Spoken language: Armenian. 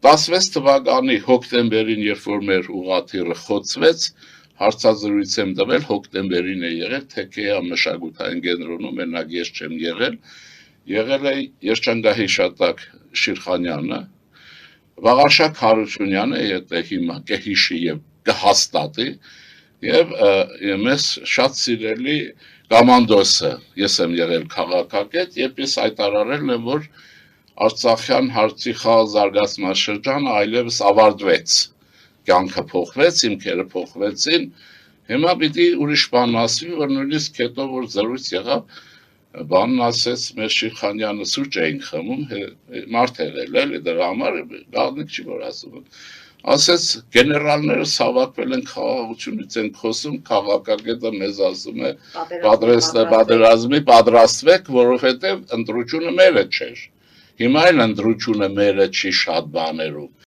16 թվականի հոկտեմբերին, երբ որ մեր ուղղաթիռը խոցվեց, հարցազրույց եմ տվել, հոկտեմբերին է եղել, թեքեյա մշակութային կենտրոնում, մենակ ես չեմ եղել է երջանկահիշատակ Շիրխանյանը, Վաղարշակ Հարությունյանը, եթե հիմա կհիշի եւ կհաստատի, եւ մեզ շատ սիրելի կոմանդոսը, ես եմ եղել քաղաքագետ, եւ ես հայտարարել եմ, որ Արցախյան հարցի խաղ զարգացման շրջանը այլևս ավարտվեց, կյանքը փոխվեց, հիմքերը փոխվեցին, հիմա պիտի ուրիշ բան ասվի, որ նույնիսկ հետո որ զրույց եղավ, բանն ասեց մեր Շիրխանյանը սուրճ էին խմում, մարդ եղել էլի դրա համար, գաղտնիք չի որ ասում, ասեց գեներալները հավաքվել են խաղաղությունից են խոսում, քաղաքագետը մեզ ասում է պատերազմի պատրաստվեք, որովհետև ընտրությունը մերը չէր, հիմա էլ ընտրությունը մերը չի շատ բաներում